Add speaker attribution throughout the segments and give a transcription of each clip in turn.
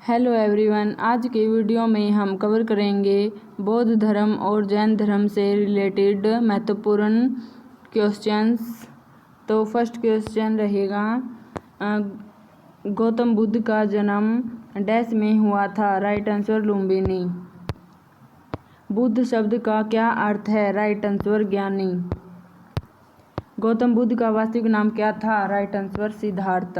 Speaker 1: Hello everyone, आज के video में हम कवर करेंगे बौद्ध धर्म और जैन धर्म से रिलेटेड महत्वपूर्ण क्वेश्चंस। तो फर्स्ट क्वेश्चन रहेगा, गौतम बुद्ध का जन्म डैश में हुआ था? Right answer Lumbini. बुद्ध शब्द का क्या अर्थ है? राइट आंसर ज्ञानी। गौतम बुद्ध का वास्तविक नाम क्या था? Right answer Siddharth.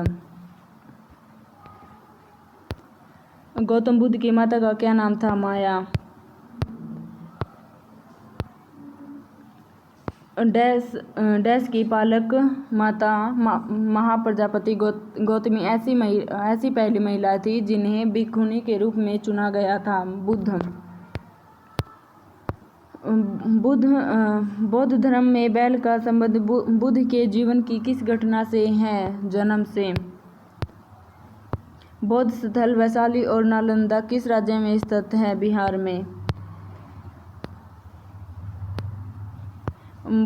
Speaker 1: गौतम बुद्ध की माता का क्या नाम था? माया। डैश की पालक माता महाप्रजापति गौतमी ऐसी पहली महिला थी जिन्हें भिक्षुणी के रूप में चुना गया था। बौद्ध धर्म में बैल का संबंध बुद्ध के जीवन की किस घटना से है? जन्म से। बौद्ध स्थल वैशाली और नालंदा किस राज्य में स्थित है? बिहार में।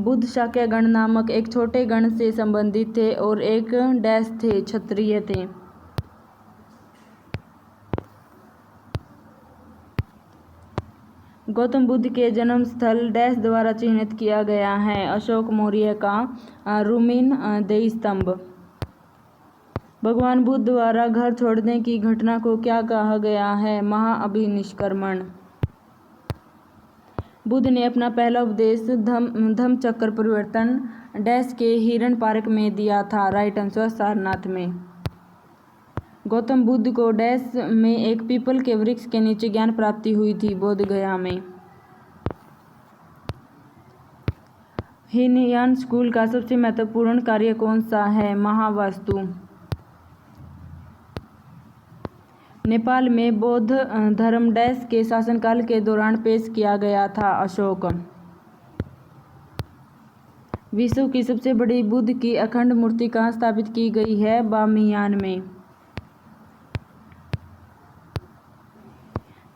Speaker 1: बुद्ध शाक्य गण नामक एक छोटे गण से संबंधित थे और एक डैश थे, क्षत्रिय थे। गौतम बुद्ध के जन्म स्थल डैश द्वारा चिन्हित किया गया है? अशोक मौर्य का रूमिन देई स्तंभ। भगवान बुद्ध द्वारा घर छोड़ने की घटना को क्या कहा गया है? महाअभिनिष्क्रमण। बुद्ध ने अपना पहला उपदेश धम्मचक्र परिवर्तन डैश के हिरण पार्क में दिया था? राइट आंसर सारनाथ में। गौतम बुद्ध को डैश में एक पीपल के वृक्ष के नीचे ज्ञान प्राप्ति हुई थी? बोध गया में। हीनयान स्कूल का सबसे महत्वपूर्ण कार्य कौन सा है? महावास्तु। नेपाल में बौद्ध धर्म डैश के शासनकाल के दौरान पेश किया गया था? अशोक। विश्व की सबसे बड़ी बुद्ध की अखंड मूर्ति कहाँ स्थापित की गई है? बामियान में।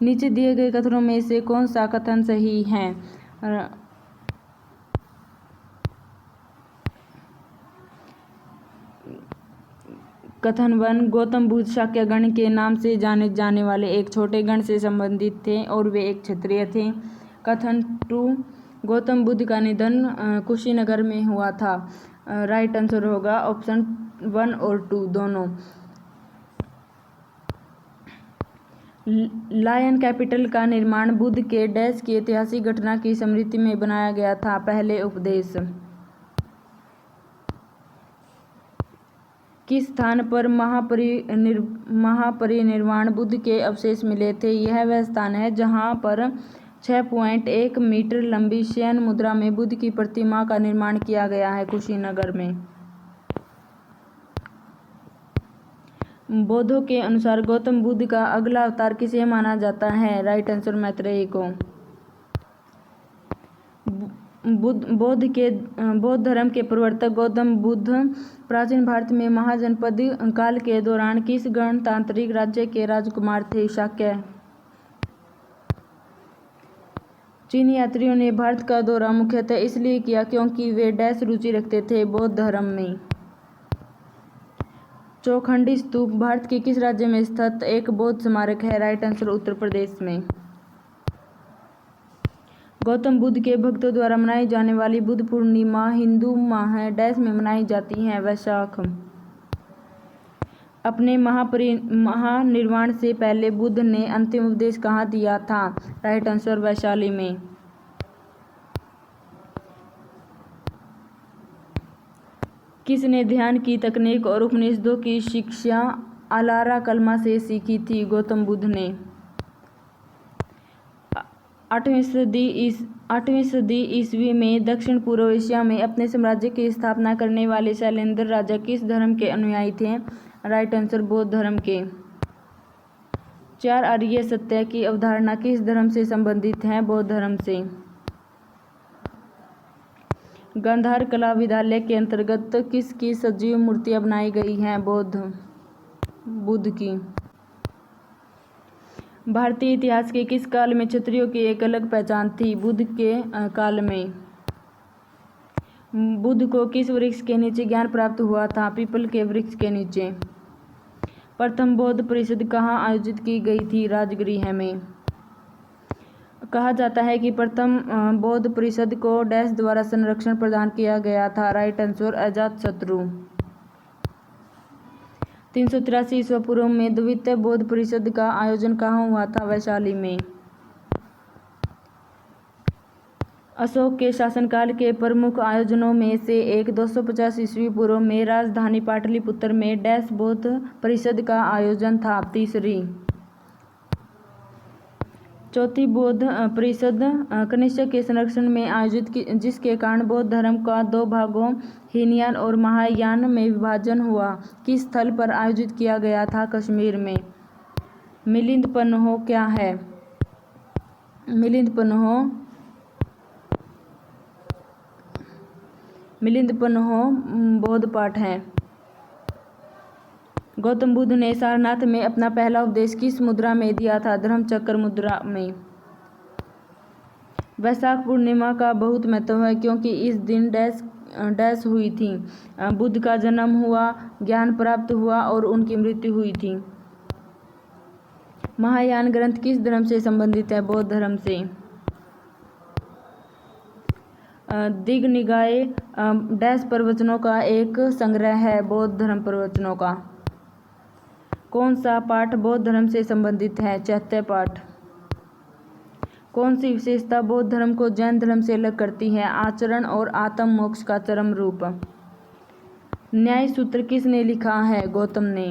Speaker 1: नीचे दिए गए कथनों में से कौन सा कथन सही है? कथन 1, गौतम बुद्ध शाक्य गण के नाम से जाने जाने वाले एक छोटे गण से संबंधित थे और वे एक क्षत्रिय थे। कथन 2, गौतम बुद्ध का निधन कुशीनगर में हुआ था? राइट आंसर होगा ऑप्शन 1 और 2 दोनों। लायन कैपिटल का निर्माण बुद्ध के डैश की ऐतिहासिक घटना की स्मृति में बनाया गया था? पहले उपदेश। किस स्थान पर महापरिनिर्वाण बुद्ध के अवशेष मिले थे? यह वह स्थान है जहां पर 6.1 मीटर लंबी शयन मुद्रा में बुद्ध की प्रतिमा का निर्माण किया गया है? कुशीनगर में। बौद्धों के अनुसार गौतम बुद्ध का अगला अवतार किसे माना जाता है? राइट आंसर मैत्रेयी को। बौद्ध धर्म के प्रवर्तक गौतम बुद्ध प्राचीन भारत में महाजनपद काल के दौरान किस गणतांत्रिक राज्य के राजकुमार थे? शाक्य। चीनी यात्रियों ने भारत का दौरा मुख्यतः इसलिए किया क्योंकि वे डैश रुचि रखते थे? बौद्ध धर्म में। चौखंडी स्तूप भारत के किस राज्य में स्थित एक बौद्ध स्मारक है? राइट आंसर उत्तर प्रदेश में। गौतम बुद्ध के भक्तों द्वारा मनाई जाने वाली बुद्ध पूर्णिमा हिंदू माह डैश में मनाई जाती है? वैशाख। अपने महानिर्वाण से पहले बुद्ध ने अंतिम उपदेश कहाँ दिया था? राइट आंसर वैशाली में। किसने ध्यान की तकनीक और उपनिषदों की शिक्षा अलारा कलमा से सीखी थी? गौतम बुद्ध ने। 8वीं सदी ईस्वी में दक्षिण पूर्व एशिया में अपने साम्राज्य की स्थापना करने वाले शैलेंद्र राजा किस धर्म के अनुयायी थे? राइट आंसर बौद्ध धर्म के। 4 आर्य सत्य की अवधारणा किस धर्म से संबंधित है? बौद्ध धर्म से। गांधार कला विद्यालय के अंतर्गत किसकी सजीव मूर्तियां बनाई गई हैं? बुद्ध की। भारतीय इतिहास के किस काल में क्षत्रियों की एक अलग पहचान थी? बुद्ध के काल में। बुद्ध को किस वृक्ष के नीचे ज्ञान प्राप्त हुआ था? पीपल के वृक्ष के नीचे। प्रथम बौद्ध परिषद कहाँ आयोजित की गई थी? राजगृह में। कहा जाता है कि प्रथम बौद्ध परिषद को डैश द्वारा संरक्षण प्रदान किया गया था? Right answer Ajatashatru. 383 ईस्वी पूर्व में द्वितीय बौद्ध परिषद का आयोजन कहाँ हुआ था? वैशाली में। अशोक के शासनकाल के प्रमुख आयोजनों में से एक 250 ईस्वी पूर्व में राजधानी पाटलिपुत्र में डैश बौद्ध परिषद का आयोजन था? तीसरी। चौथी बौद्ध परिषद कनिष्क के संरक्षण में आयोजित की, जिसके कारण बौद्ध धर्म का दो भागों हीनयान और महायान में विभाजन हुआ, किस स्थल पर आयोजित किया गया था? कश्मीर में। मिलिंद पन्हो क्या है? मिलिंद पन्हो बौद्ध पाठ है। गौतम बुद्ध ने सारनाथ में अपना पहला उपदेश किस मुद्रा में दिया था? धर्मचक्र मुद्रा में। वैशाख पूर्णिमा का बहुत महत्व है क्योंकि इस दिन डैश हुई थी? बुद्ध का जन्म हुआ, ज्ञान प्राप्त हुआ और उनकी मृत्यु हुई थी। महायान ग्रंथ किस धर्म से संबंधित है? बौद्ध धर्म से। दिग्निकाय डैश प्रवचनों का एक संग्रह है? बौद्ध धर्म प्रवचनों का। कौन सा पाठ बौद्ध धर्म से संबंधित है? चैत्य पाठ। कौन सी विशेषता बौद्ध धर्म को जैन धर्म से अलग करती है? आचरण और आत्म मोक्ष का चरम रूप। न्याय सूत्र किसने लिखा है? गौतम ने।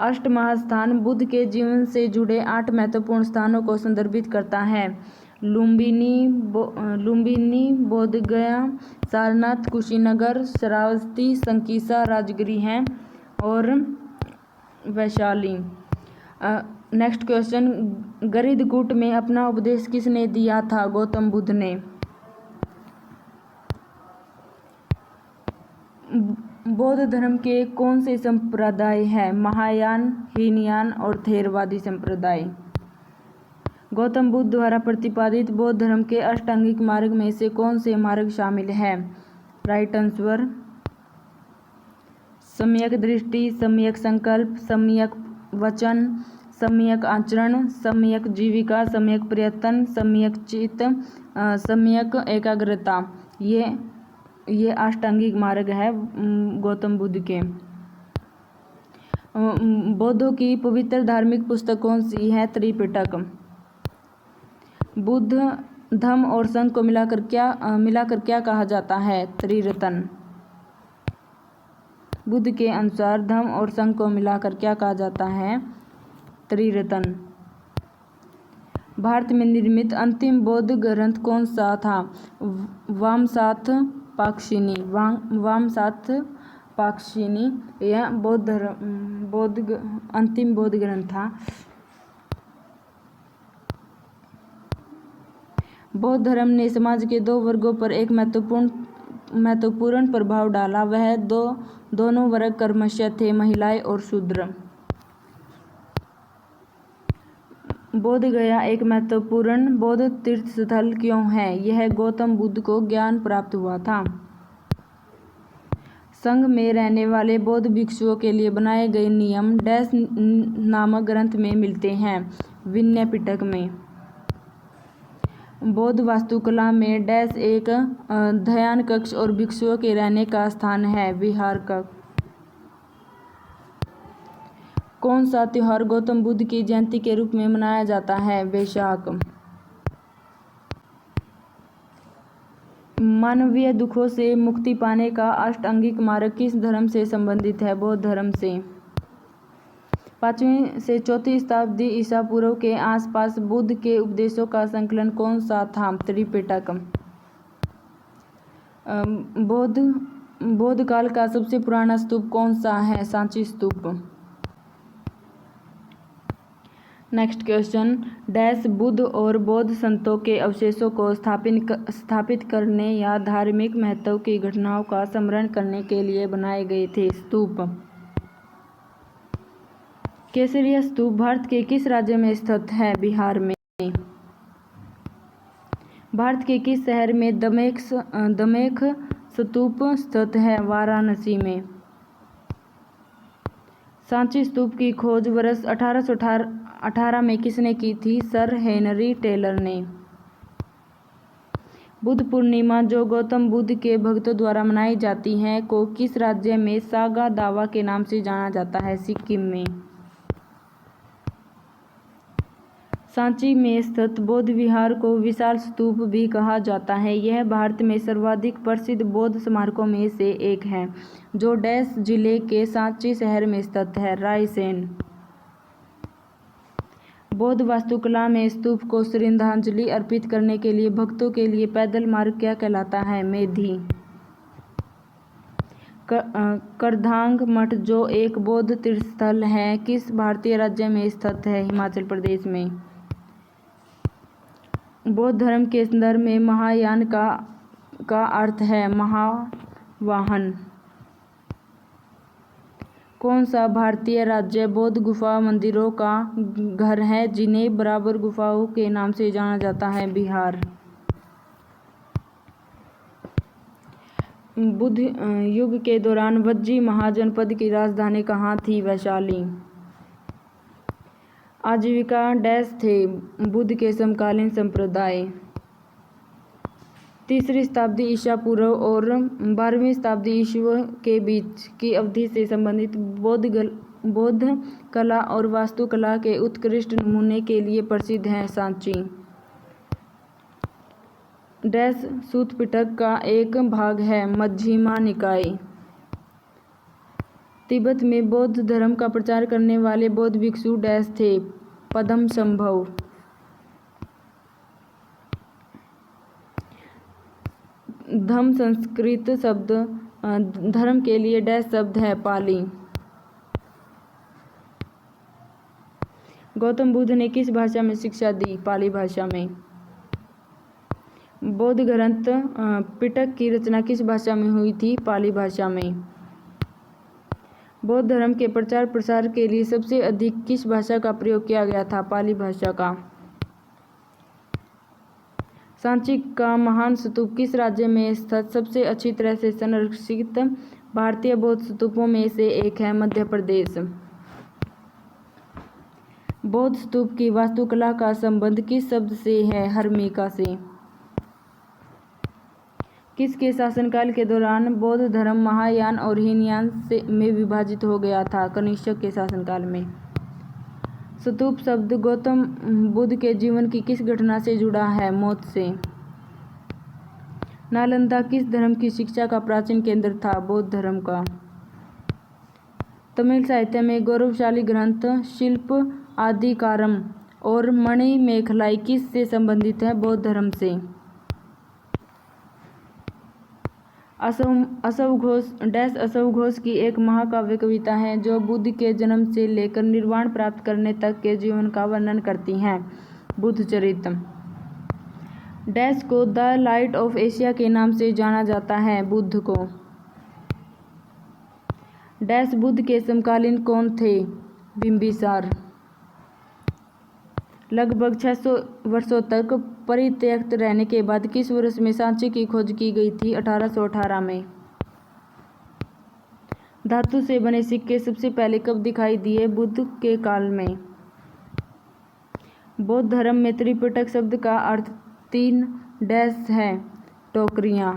Speaker 1: अष्टमहास्थान बुद्ध के जीवन से जुड़े 8 महत्वपूर्ण स्थानों को संदर्भित करता है? लुम्बिनी, बोधगया, सारनाथ, कुशीनगर, श्रावस्ती, संकीसा, राजगृह और वैशाली। नेक्स्ट क्वेश्चन, गरुड़कूट में अपना उपदेश किसने दिया था? गौतम बुद्ध ने। बौद्ध धर्म के कौन से संप्रदाय हैं? महायान, हीनयान और थेरवादी संप्रदाय। गौतम बुद्ध द्वारा प्रतिपादित बौद्ध धर्म के अष्टांगिक मार्ग में से कौन से मार्ग शामिल है? राइट आंसर सम्यक दृष्टि, सम्यक संकल्प, सम्यक वचन, सम्यक आचरण, सम्यक जीविका, सम्यक प्रयत्न, सम्यक चित्त, सम्यक एकाग्रता। ये अष्टांगिक मार्ग है गौतम बुद्ध के। बौद्धों की पवित्र धार्मिक पुस्तक कौन सी है? त्रिपिटक। बुद्ध, धम्म और संघ को मिलाकर क्या कहा जाता है? त्रिरत्न। बुद्ध के अनुसार धम्म और संघ को मिलाकर क्या कहा जाता है? त्रिरत्न। भारत में निर्मित अंतिम बौद्ध ग्रंथ कौन सा था? वामसाथ पाक्षिणी। यह अंतिम बौद्ध ग्रंथ था। बौद्ध धर्म ने समाज के 2 वर्गों पर एक महत्वपूर्ण प्रभाव डाला। वह दोनों वर्ग क्रमशः थे महिलाएं और शूद्र। बोध गया एक महत्वपूर्ण बौद्ध तीर्थ स्थल क्यों है? यह गौतम बुद्ध को ज्ञान प्राप्त हुआ था। संघ में रहने वाले बौद्ध भिक्षुओं के लिए बनाए गए नियम डैश नामक ग्रंथ में मिलते हैं? विनय पिटक में। बौद्ध वास्तुकला में डैश एक ध्यान कक्ष और भिक्षुओं के रहने का स्थान है? विहार कक्ष। कौन सा त्योहार गौतम बुद्ध की जयंती के रूप में मनाया जाता है? वैशाख। मानवीय दुखों से मुक्ति पाने का अष्टांगिक मार्ग किस धर्म से संबंधित है? बौद्ध धर्म से। 5वीं से 4वीं शताब्दी ईसा पूर्व के आसपास बुद्ध के उपदेशों का संकलन कौन सा था? त्रिपिटक। बौद्ध काल का सबसे पुराना स्तूप कौन सा है? सांची स्तूप। नेक्स्ट क्वेश्चन, डैश बुद्ध और बौद्ध संतों के अवशेषों को स्थापित करने या धार्मिक महत्व की घटनाओं का स्मरण करने के लिए बनाए गए थे? स्तूप। केसरिया स्तूप भारत के किस राज्य में स्थित है? बिहार में। भारत के किस शहर में दमेक स्तूप स्थित है? वाराणसी में। सांची स्तूप की खोज वर्ष 1818 में किसने की थी? सर हेनरी टेलर ने। बुद्ध पूर्णिमा जो गौतम बुद्ध के भक्तों द्वारा मनाई जाती है को किस राज्य में सागा दावा के नाम से जाना जाता है? सिक्किम में। सांची में स्थित बौद्ध विहार को विशाल स्तूप भी कहा जाता है। यह भारत में सर्वाधिक प्रसिद्ध बौद्ध स्मारकों में से एक है, जो डैश जिले के सांची शहर में स्थित है। रायसेन। बौद्ध वास्तुकला में स्तूप को श्रद्धांजलि अर्पित करने के लिए भक्तों के लिए पैदल मार्ग क्या कहलाता है? मेधी। करधांग मठ जो एक बौद्ध तीर्थस्थल है किस भारतीय राज्य में स्थित है? हिमाचल प्रदेश में। बौद्ध धर्म के संदर्भ में महायान का अर्थ है महावाहन। कौन सा भारतीय राज्य बौद्ध गुफा मंदिरों का घर है जिन्हें बराबर गुफाओं के नाम से जाना जाता है? बिहार। बुद्ध युग के दौरान वज्जी महाजनपद की राजधानी कहाँ थी? वैशाली। आजीविका डैश थे बुद्ध के समकालीन संप्रदाय। 3री शताब्दी ईसा पूर्व और 12वीं शताब्दी ईस्वी के बीच की अवधि से संबंधित बौद्ध कला और वास्तुकला के उत्कृष्ट नमूने के लिए प्रसिद्ध है। सांची डैश सूत पिटक का एक भाग है। मध्यमा निकाय। तिब्बत में बौद्ध धर्म का प्रचार करने वाले बौद्ध भिक्षु डैश थे? पद्मसंभव। धम्म संस्कृत शब्द धर्म के लिए डैश शब्द है? पाली। गौतम बुद्ध ने किस भाषा में शिक्षा दी? पाली भाषा में। बौद्ध ग्रंथ पिटक की रचना किस भाषा में हुई थी? पाली भाषा में। बौद्ध धर्म के प्रचार प्रसार के लिए सबसे अधिक किस भाषा का प्रयोग किया गया था? पाली भाषा का। सांची का महान स्तूप किस राज्य में स्थित सबसे अच्छी तरह से संरक्षित भारतीय बौद्ध स्तूपों में से एक है? मध्य प्रदेश। बौद्ध स्तूप की वास्तुकला का संबंध किस शब्द से है? हर्मिका से। किसके शासनकाल के दौरान बौद्ध धर्म महायान और हीनयान में विभाजित हो गया था? कनिष्क के शासनकाल में। स्तूप शब्द गौतम बुद्ध के जीवन की किस घटना से जुड़ा है? मौत से। नालंदा किस धर्म की शिक्षा का प्राचीन केंद्र था? बौद्ध धर्म का। तमिल साहित्य में गौरवशाली ग्रंथ शिल्प आदिकारम और मणि मेखलाई किस से संबंधित है? बौद्ध धर्म से। अश्व घोष डैश अश्व घोष की एक महाकाव्य कविता है जो बुद्ध के जन्म से लेकर निर्वाण प्राप्त करने तक के जीवन का वर्णन करती हैं? बुद्ध चरित। डैश को द लाइट ऑफ एशिया के नाम से जाना जाता है? बुद्ध को। डैश बुद्ध के समकालीन कौन थे? बिंबिसार। लगभग 600 वर्षों तक परित्यक्त रहने के बाद किस वर्ष में सांची की खोज की गई थी? 1818 में। धातु से बने सिक्के सबसे पहले कब दिखाई दिए? बुद्ध के काल में। बौद्ध धर्म में त्रिपिटक शब्द का अर्थ 3 डैश है? टोकरियां।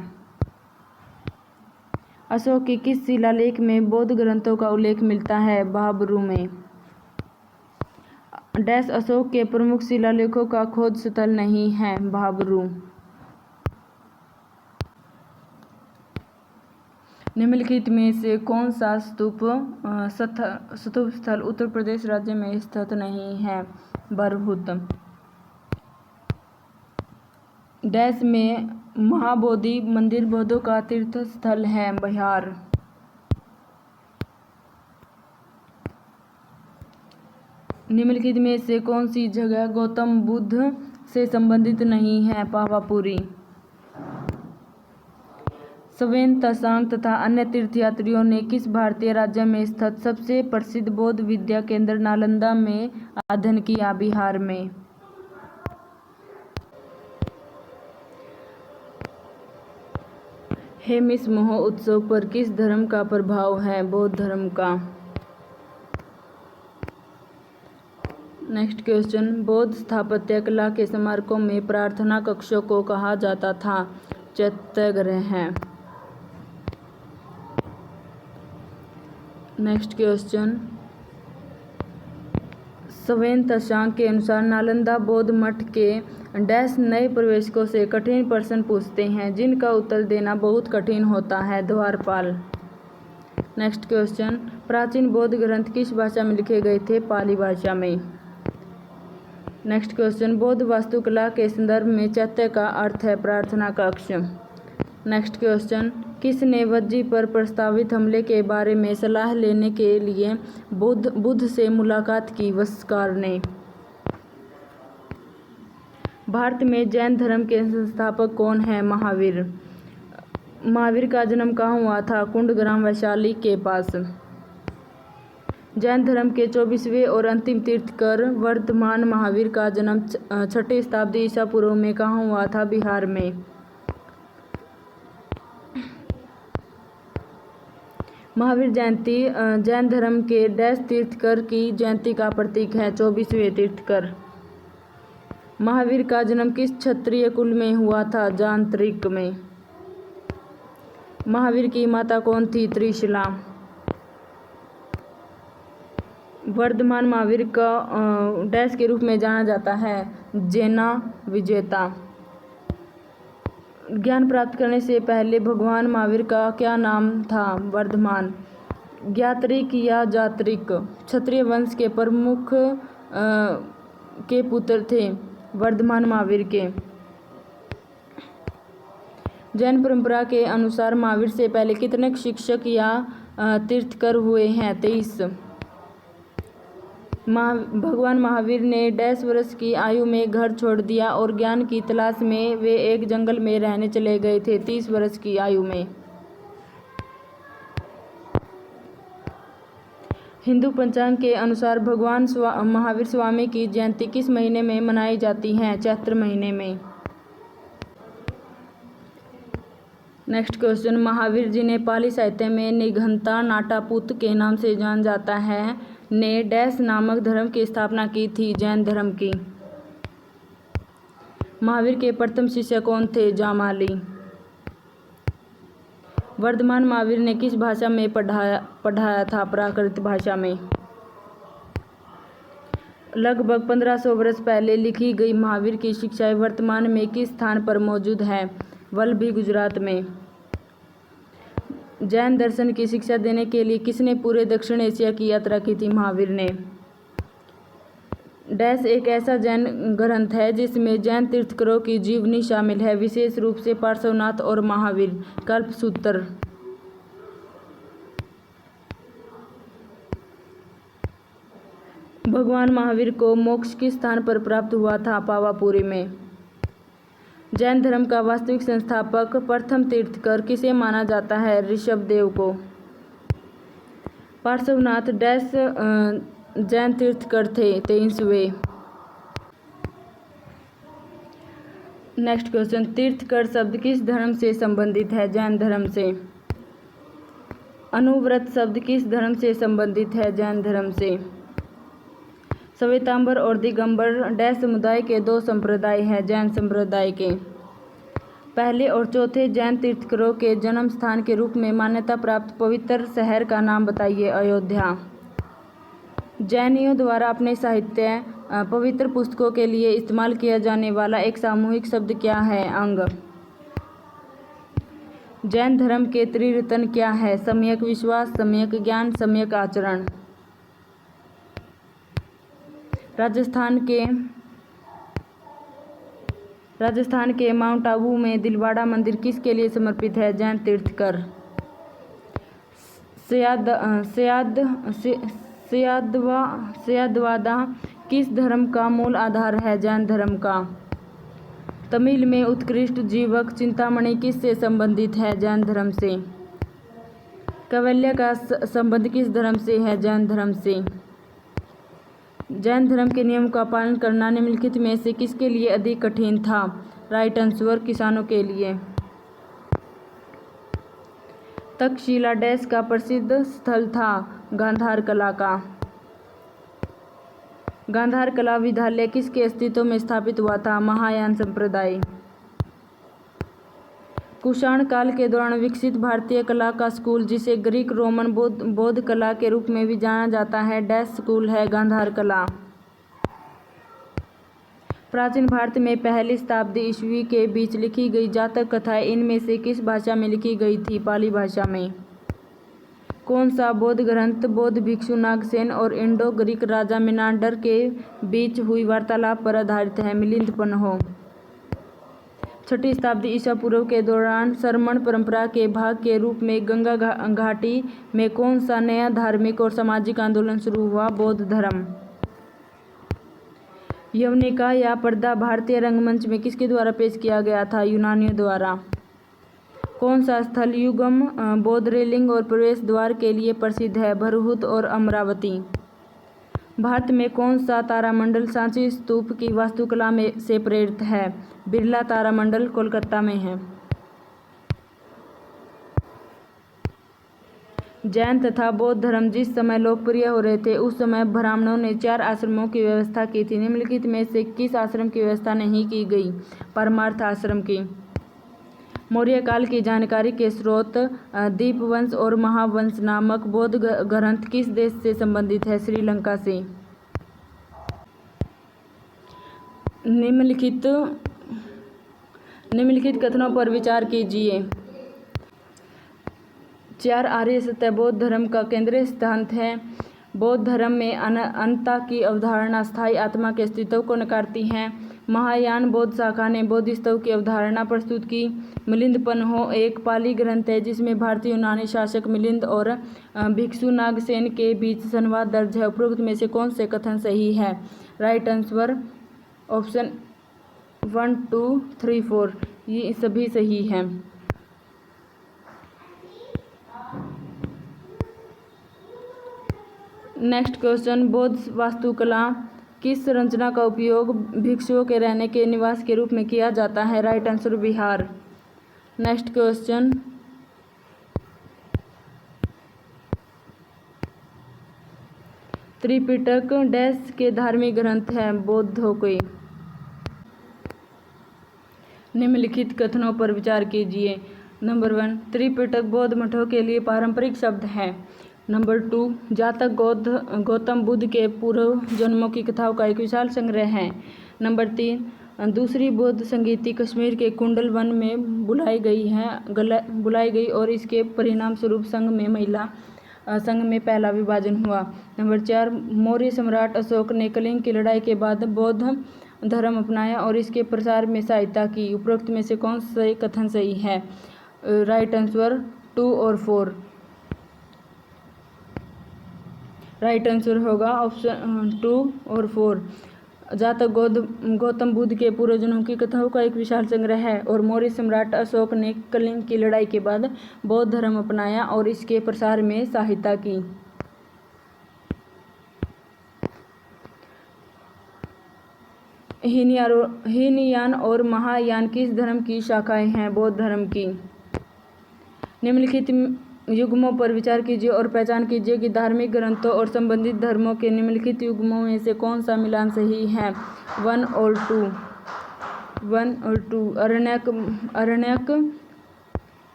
Speaker 1: अशोक के किस शिलालेख में बौद्ध ग्रंथों का उल्लेख मिलता है? बहाबरू में। डैश अशोक के प्रमुख शिलालेखों का खोज स्थल नहीं है? बहाबरू। निम्नलिखित में से कौन सा स्तूप स्थल उत्तर प्रदेश राज्य में स्थित नहीं है? बरहुत। डैश में महाबोधि मंदिर बौद्धों का तीर्थ स्थल है? बिहार। निम्नलिखित में से कौन सी जगह गौतम बुद्ध से संबंधित नहीं है? पावापुरी। स्वेन त्सांग तथा अन्य तीर्थयात्रियों ने किस भारतीय राज्य में स्थित सबसे प्रसिद्ध बौद्ध विद्या केंद्र नालंदा में अध्ययन किया? बिहार में। हेमिस महोत्सव पर किस धर्म का प्रभाव है? बौद्ध धर्म का। नेक्स्ट क्वेश्चन, बौद्ध स्थापत्य कला के स्मारकों में प्रार्थना कक्षों को कहा जाता था चैत्यगृह। नेक्स्ट क्वेश्चन, सवेन तशांग के अनुसार नालंदा बौद्ध मठ के डैश नए प्रवेशकों से कठिन प्रश्न पूछते हैं जिनका उत्तर देना बहुत कठिन होता है। द्वारपाल। नेक्स्ट क्वेश्चन, प्राचीन बौद्ध ग्रंथ किस भाषा में लिखे गए थे? पाली भाषा में। नेक्स्ट क्वेश्चन, बौद्ध वास्तुकला के संदर्भ में चैत्य का अर्थ है प्रार्थना कक्ष। नेक्स्ट क्वेश्चन, किसने वज्जी पर प्रस्तावित हमले के बारे में सलाह लेने के लिए बुद्ध से मुलाकात की? वस्कार ने। भारत में जैन धर्म के संस्थापक कौन है? महावीर। महावीर का जन्म कहाँ हुआ था? कुंडग्राम वैशाली के पास। जैन धर्म के 24वें और अंतिम तीर्थकर वर्धमान महावीर का जन्म 6ठी शताब्दी ईसा पूर्व में कहाँ हुआ था? बिहार में। महावीर जयंती जैन धर्म के डैश तीर्थकर की जयंती का प्रतीक है? 24वें तीर्थकर। महावीर का जन्म किस क्षत्रिय कुल में हुआ था? जांत्रिक में। महावीर की माता कौन थी? त्रिशला। वर्धमान महावीर का डैश के रूप में जाना जाता है? जेना विजेता। ज्ञान प्राप्त करने से पहले भगवान महावीर का क्या नाम था? वर्धमान। ज्ञात्रिक या जात्रिक क्षत्रिय वंश के प्रमुख के पुत्र थे वर्धमान महावीर के। जैन परंपरा के अनुसार महावीर से पहले कितने शिक्षक या तीर्थकर हुए हैं? 23। भगवान महावीर ने डैश वर्ष की आयु में घर छोड़ दिया और ज्ञान की तलाश में वे एक जंगल में रहने चले गए थे? 30 वर्ष की आयु में। हिंदू पंचांग के अनुसार भगवान महावीर स्वामी की जयंती किस महीने में मनाई जाती है? चैत्र महीने में। नेक्स्ट क्वेश्चन, महावीर जिन्हें पाली साहित्य में निघंता नाटापुत के नाम से जाना जाता है ने डैश नामक धर्म की स्थापना की थी? जैन धर्म की। महावीर के प्रथम शिष्य कौन थे? जामाली। वर्धमान महावीर ने किस भाषा में पढ़ाया था? प्राकृत भाषा में। लगभग 1500 वर्ष पहले लिखी गई महावीर की शिक्षाएं वर्तमान में किस स्थान पर मौजूद है? वल्लभी, गुजरात में। जैन दर्शन की शिक्षा देने के लिए किसने पूरे दक्षिण एशिया की यात्रा की थी? महावीर ने। डैश एक ऐसा जैन ग्रंथ है जिसमें जैन तीर्थकरों की जीवनी शामिल है, विशेष रूप से पार्श्वनाथ और महावीर। कल्पसूत्र। भगवान महावीर को मोक्ष किस स्थान पर प्राप्त हुआ था? पावापुरी में। जैन धर्म का वास्तविक संस्थापक प्रथम तीर्थकर किसे माना जाता है? ऋषभदेव को। पार्श्वनाथ डैश जैन तीर्थकर थे? 23वें। नेक्स्ट क्वेश्चन, तीर्थकर शब्द किस धर्म से संबंधित है? जैन धर्म से। अनुव्रत शब्द किस धर्म से संबंधित है? जैन धर्म से। श्वेतांबर और दिगंबर डैश समुदाय के 2 संप्रदाय हैं? जैन संप्रदाय के। पहले और चौथे जैन तीर्थकरों के जन्म स्थान के रूप में मान्यता प्राप्त पवित्र शहर का नाम बताइए? अयोध्या। जैनियों द्वारा अपने साहित्य पवित्र पुस्तकों के लिए इस्तेमाल किया जाने वाला एक सामूहिक शब्द क्या है? अंग। जैन धर्म के त्रिरत्न क्या है? सम्यक विश्वास, सम्यक ज्ञान, सम्यक आचरण। राजस्थान के माउंट आबू में दिलवाड़ा मंदिर किसके लिए समर्पित है? जैन तीर्थकर। सयादवादा किस धर्म का मूल आधार है? जैन धर्म का। तमिल में उत्कृष्ट जीवक चिंतामणि किससे संबंधित है? जैन धर्म से। कैवल्य का संबंध किस धर्म से है? जैन धर्म से। जैन धर्म के नियम का पालन करना निम्नलिखित में से किसके लिए अधिक कठिन था? राइट आंसर, किसानों के लिए। तक्षशिला डैश का प्रसिद्ध स्थल था? गांधार कला का। गांधार कला विद्यालय किसके अस्तित्व में स्थापित हुआ था? महायान संप्रदाय। कुषाण काल के दौरान विकसित भारतीय कला का स्कूल, जिसे ग्रीक रोमन बौद्ध कला के रूप में भी जाना जाता है, डैश स्कूल है गांधार कला। प्राचीन भारत में पहली शताब्दी ईस्वी के बीच लिखी गई जातक कथाएं इनमें से किस भाषा में लिखी गई थी? पाली भाषा में। कौन सा बौद्ध ग्रंथ बौद्ध भिक्षु नागसेन और इंडो ग्रीक राजा मिनांडर के बीच हुई वार्तालाप पर आधारित है? मिलिंद पन्हो। 6ठी शताब्दी ईसा पूर्व के दौरान श्रमण परंपरा के भाग के रूप में गंगा घाटी में कौन सा नया धार्मिक और सामाजिक आंदोलन शुरू हुआ? बौद्ध धर्म। यवनिका या पर्दा भारतीय रंगमंच में किसके द्वारा पेश किया गया था? यूनानियों द्वारा। कौन सा स्थल युगम बौद्ध रेलिंग और प्रवेश द्वार के लिए प्रसिद्ध है? भरहुत और अमरावती। भारत में कौन सा तारामंडल सांची स्तूप की वास्तुकला में से प्रेरित है? बिरला तारामंडल कोलकाता में है। जैन तथा बौद्ध धर्म जिस समय लोकप्रिय हो रहे थे उस समय ब्राह्मणों ने 4 आश्रमों की व्यवस्था की थी। निम्नलिखित में से किस आश्रम की व्यवस्था नहीं की गई? परमार्थ आश्रम की। मौर्य काल की जानकारी के स्रोत दीपवंश और महावंश नामक बौद्ध ग्रंथ किस देश से संबंधित है? श्रीलंका से। निम्नलिखित कथनों पर विचार कीजिए। 4 आर्य सत्य बौद्ध धर्म का केंद्रीय सिद्धांत है। बौद्ध धर्म में अनंतता की अवधारणा स्थायी आत्मा के अस्तित्व को नकारती है। महायान बौद्ध शाखा ने बोधिसत्व की अवधारणा प्रस्तुत की। मिलिंद पन्हो एक पाली ग्रंथ है जिसमें भारतीय यूनानी शासक मिलिंद और भिक्षु नागसेन के बीच संवाद दर्ज है। उपरोक्त में से कौन से कथन सही है? राइट आंसर ऑप्शन 1, 2, 3, 4 ये सभी सही हैं। नेक्स्ट क्वेश्चन, बौद्ध वास्तुकला किस संरचना का उपयोग भिक्षुओं के रहने के निवास के रूप में किया जाता है? राइट आंसर विहार। नेक्स्ट क्वेश्चन, त्रिपिटक डैश के धार्मिक ग्रंथ है? बौद्धों के। निम्नलिखित कथनों पर विचार कीजिए। नंबर 1, त्रिपिटक बौद्ध मठों के लिए पारंपरिक शब्द है। नंबर 2, जातक गौतम बुद्ध के पूर्व जन्मों की कथाओं का एक विशाल संग्रह है। नंबर 3, दूसरी बौद्ध संगीति कश्मीर के कुंडल वन में बुलाई गई और इसके परिणाम स्वरूप संघ में पहला विभाजन हुआ। नंबर 4, मौर्य सम्राट अशोक ने कलिंग की लड़ाई के बाद बौद्ध धर्म अपनाया और इसके प्रसार में सहायता की। उपरोक्त में से कौन सा कथन सही है? राइट आंसर 2 और 4। राइट आंसर होगा ऑप्शन 2 और 4। जातक गौतम बुद्ध के पूर्वजों की कथाओं का एक विशाल संग्रह है और मौर्य सम्राट अशोक ने कलिंग की लड़ाई के बाद बौद्ध धर्म अपनाया और इसके प्रसार में सहायता की। हीनयान और महायान किस धर्म की शाखाएं हैं? बौद्ध धर्म की। निम्नलिखित युग्मों पर विचार कीजिए और पहचान कीजिए कि धार्मिक ग्रंथों और संबंधित धर्मों के निम्नलिखित युग्मों में से कौन सा मिलान सही है? 1 और 2।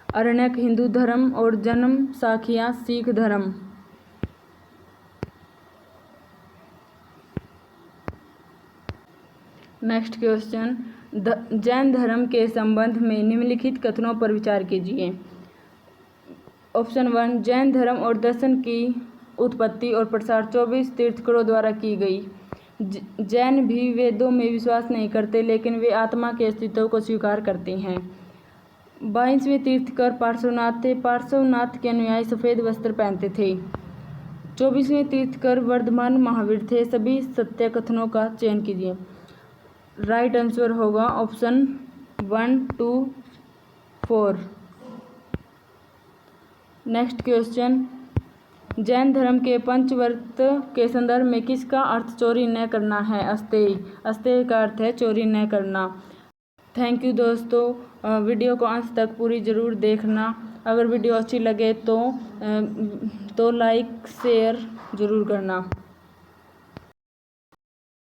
Speaker 1: अरण्यक हिंदू धर्म और जन्म साखियां सिख धर्म। नेक्स्ट क्वेश्चन, जैन धर्म के संबंध में निम्नलिखित कथनों पर विचार कीजिए। ऑप्शन 1, जैन धर्म और दर्शन की उत्पत्ति और प्रसार 24 तीर्थंकरों द्वारा की गई। जैन भी वेदों में विश्वास नहीं करते लेकिन वे आत्मा के अस्तित्व को स्वीकार करते हैं। 22वें तीर्थंकर पार्श्वनाथ थे। पार्श्वनाथ के अनुयायी सफ़ेद वस्त्र पहनते थे। 24वें तीर्थंकर वर्धमान महावीर थे। सभी सत्य कथनों का चयन कीजिए। राइट आंसर होगा ऑप्शन 1, 2, 4। नेक्स्ट क्वेश्चन, जैन धर्म के पंचव्रत के संदर्भ में किसका अर्थ चोरी न करना है? अस्तेय। अस्तेय का अर्थ है चोरी न करना। थैंक यू दोस्तों, वीडियो को अंत तक पूरी ज़रूर देखना। अगर वीडियो अच्छी लगे तो लाइक शेयर ज़रूर करना।